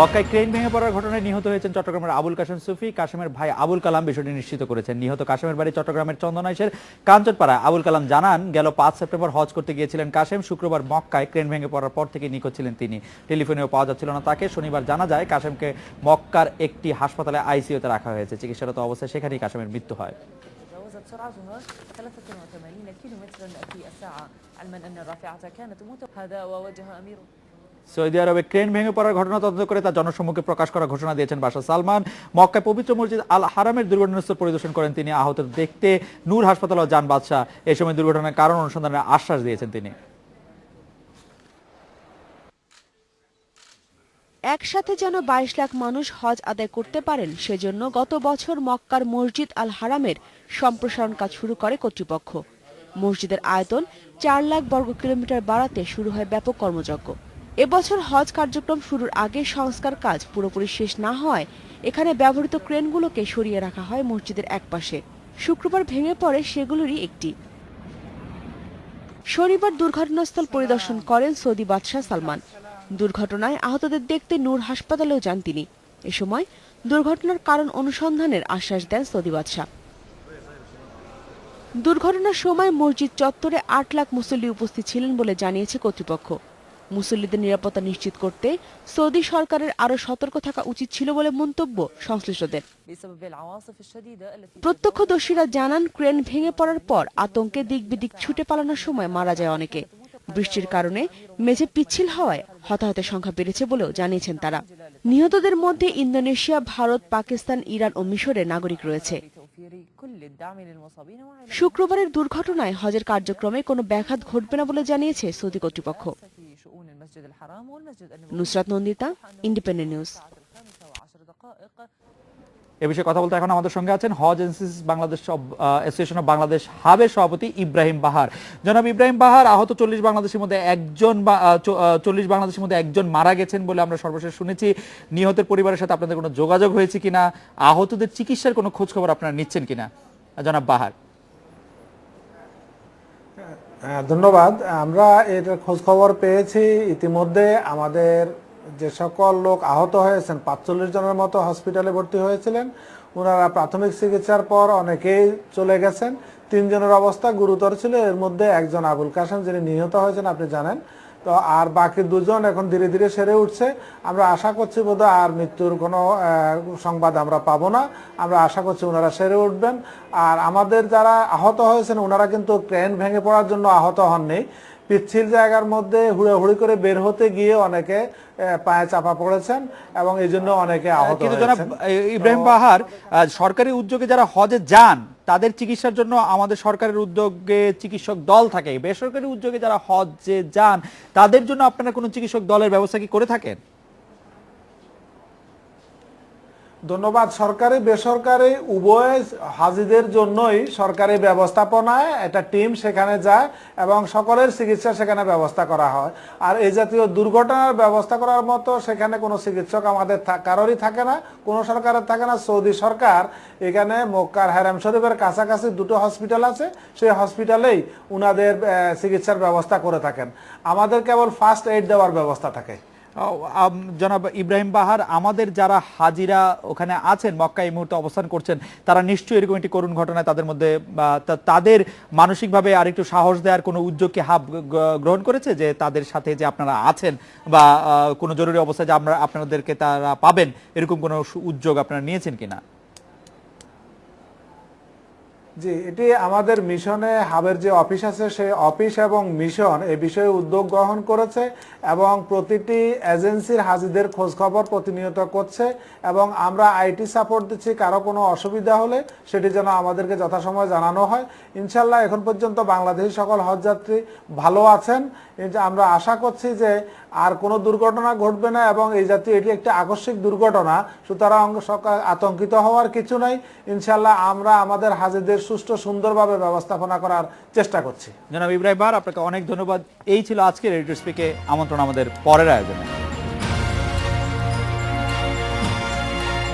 মক্কায় ক্রেন ভেঙে পড়ার ঘটনায় নিহত হয়েছেন চট্টগ্রামের আবুল কাশেম সুফি। কাশেমের ভাই আবুল কালাম বিষয়টি নিশ্চিত করেছেন। নিহত কাশেমের বাড়ি চট্টগ্রামের চন্দনাইশের কাঞ্চনপাড়া। আবুল কালাম জানান, গেল 5 সেপ্টেম্বর হজ করতে গিয়েছিলেন কাশেম। শুক্রবার মক্কায় ক্রেন ভেঙে পড়ার পর থেকে নিখোঁজ ছিলেন তিনি। টেলিফোনেও পাওয়া যাচ্ছিল না তাকে। শনিবার জানা যায় কাশেমকে মক্কার একটি হাসপাতালে আইসিইউতে রাখা হয়েছে। চিকিৎসারত অবস্থায় সেখানেই কাশেমের মৃত্যু হয়। سرعتها 83 كيلومترا في الساعة، علما أن الرافعة كانت هذا ووجه أمير সৌদি আরবে ক্রেন ভেঙে পড়ার ঘটনা তদন্ত করে তা জনসম্মুখে প্রকাশ করার ঘোষণা দিয়েছেন বাদশা সালমান। মক্কায় পবিত্র মসজিদ আল হারামের দুর্ঘটনাস্থল পরিদর্শন করেন তিনি। আহত দেখতে নূর হাসপাতালে যান বাদশা। এই সময় দুর্ঘটনার কারণ অনুসন্ধানের আশ্বাস দিয়েছেন তিনি। একসাথে যেন 22 লাখ মানুষ হজ আদায় করতে পারেন সেজন্য গত বছর মক্কার মসজিদ আল হারামের সম্প্রসারণ কাজ শুরু করে কর্তৃপক্ষ। মসজিদের আয়তন 4 লাখ বর্গ কিলোমিটার বাড়াতে শুরু হয় ব্যাপক কর্মযজ্ঞ। এবছর হজ কার্যক্রম শুরুর আগে সংস্কার কাজ পুরোপুরি শেষ না হওয়ায় এখানে ব্যবহৃত ক্রেনগুলোকে সরিয়ে রাখা হয় মসজিদের একপাশে। শুক্রবার ভেঙে পড়ে সেগুলোরই একটি। শনিবার দুর্ঘটনাস্থল পরিদর্শন করেন সৌদি বাদশাহ সালমান। দুর্ঘটনায় আহতদের দেখতে নূর হাসপাতালেও যান তিনি। এ সময় দুর্ঘটনার কারণ অনুসন্ধানের আশ্বাস দেন সৌদি বাদশাহ। দুর্ঘটনার সময় মসজিদ চত্বরে 8 লাখ মুসল্লি উপস্থিত ছিলেন বলে জানিয়েছে কর্তৃপক্ষ। মুসল্লিদের নিরাপত্তা নিশ্চিত করতে সৌদি সরকারের আরও সতর্ক থাকা উচিত ছিল বলে মন্তব্য সংশ্লিষ্টদের। প্রত্যক্ষদর্শীরা জানান, ক্রেন ভেঙে পড়ার পর আতঙ্কে দিক বিদিক ছুটে পালানোর সময় মারা যায় অনেকে। বৃষ্টির কারণে মেঝে পিচ্ছিল হওয়ায় হতাহতের সংখ্যা বেড়েছে বলেও জানিয়েছেন তারা। নিহতদের মধ্যে ইন্দোনেশিয়া, ভারত, পাকিস্তান, ইরান ও মিশরের নাগরিক রয়েছে। শুক্রবারের দুর্ঘটনায় হজের কার্যক্রমে কোনো ব্যাঘাত ঘটবে না বলে জানিয়েছে সৌদি কর্তৃপক্ষ। Nusrat Nandita, Independent News. এ বিষয়ে কথা বলতে এখন আমাদের সঙ্গে আছেন হজ NCC Bangladesh association of Bangladesh হাবের সভাপতি ইব্রাহিম বাহার। জনাব ইব্রাহিম বাহার, আহত 40 বাংলাদেশের মধ্যে একজন মারা গেছেন বলে আমরা সর্বশেষ শুনেছি। নিহতের পরিবারের সাথে আপনাদের কোনো যোগাযোগ হয়েছে কিনা? আহতদের চিকিৎসার কোনো খোঁজ খবর আপনারা নিচ্ছেন কিনা জনাব বাহার? ধন্যবাদ। আমরা এর খোঁজ খবর পেয়েছি ইতিমধ্যে। আমাদের যে সকল লোক আহত হয়েছেন 45 জনের মতো হসপিটালে ভর্তি হয়েছিলেন। ওনারা প্রাথমিক চিকিৎসার পর অনেকেই চলে গেছেন। 3 জনের অবস্থা গুরুতর ছিল। এর মধ্যে একজন আবুল কাশেম, যিনি নিহত হয়েছেন আপনি জানেন। তো আর বাকি 2 জন এখন ধীরে ধীরে সেরে উঠছে। আমরা আশা করছি বোধহয় আর মৃত্যুর কোনো সংবাদ আমরা পাবো না। আমরা আশা করছি ওনারা সেরে উঠবেন। আর আমাদের যারা আহত হয়েছেন ওনারা কিন্তু ক্রেন ভেঙে পড়ার জন্য আহত হননি। পিচ্ছিল জায়গার মধ্যে হুড়োহুড়ি করে বের হতে গিয়ে অনেকে পায়ে চাপা পড়েছেন এবং এই জন্য অনেকে আহত হয়েছেন। ইব্রাহিম বাহার, সরকারি উদ্যোগে যারা হজে যান তাদের চিকিৎসার জন্য আমাদের সরকারের উদ্যোগে চিকিৎসক দল থাকে। বেসরকারি উদ্যোগে যারা হজে যান তাদের জন্য আপনারা কোনো চিকিৎসক দলের ব্যবস্থা কি করে থাকেন? ধন্যবাদ। সরকারি বেসরকারি উভয় হাজিদের জন্যই সরকারি ব্যবস্থাপনায় একটা টিম সেখানে যায় এবং সকলের চিকিৎসা সেখানে ব্যবস্থা করা হয়। আর এই জাতীয় দুর্ঘটনার ব্যবস্থা করার মতো সেখানে কোনো চিকিৎসক আমাদের কারোরই থাকে না, কোনো সরকারের থাকে না। সৌদি সরকার এখানে মক্কার হারাম শরীফের কাছাকাছি 2টো হসপিটাল আছে, সেই হসপিটালেই উনাদের চিকিৎসার ব্যবস্থা করে থাকেন। আমাদের কেবল ফার্স্ট এইড দেওয়ার ব্যবস্থা থাকে। জনাব ইব্রাহিম বাহার, আমাদের যারা হাজিরা ওখানে আছেন, মক্কায় এই মুহূর্তে অবস্থান করছেন, তারা নিশ্চয়ই এরকম একটি করুণ ঘটনায় তাদের মধ্যে তাদের মানসিকভাবে আরেকটু সাহস দেওয়ার কোনো উদ্যোগ কি হাব গ্রহণ করেছে, যে তাদের সাথে যে আপনারা আছেন বা কোনো জরুরি অবস্থায় যে আপনাদেরকে তারা পাবেন, এরকম কোনো উদ্যোগ আপনারা নিয়েছেন কিনা? জি, এটি আমাদের মিশনে হাবের যে অফিস আছে সেই অফিস এবং মিশন এ বিষয়ে উদ্যোগ গ্রহণ করেছে এবং প্রতিটি এজেন্সির হাজিদের খোঁজ খবর প্রতিনিয়ত করছে এবং আমরা আইটি সাপোর্ট দিচ্ছি। কারো কোনো অসুবিধা হলে সেটি যেন আমাদেরকে যথাসময়ে জানানো হয়। ইনশাল্লাহ এখন পর্যন্ত বাংলাদেশি সকল হজযাত্রী ভালো আছেন। আমরা আশা করছি যে আর কোনো দুর্ঘটনা ঘটবে না এবং এই জাতীয় এটি একটি আকস্মিক দুর্ঘটনা, সুতরাং আতঙ্কিত হওয়ার কিছু নাই। ইনশাল্লাহ আমরা আমাদের হাজিদের সুষ্ঠু সুন্দরভাবে ব্যবস্থাপনা করার চেষ্টা করছি। জনাব ইব্রাহিম বাহার, আপনাকে অনেক ধন্যবাদ। এই ছিল আজকের এডিটর স্পিকে আমন্ত্রণ আমাদের পরের আয়োজনে।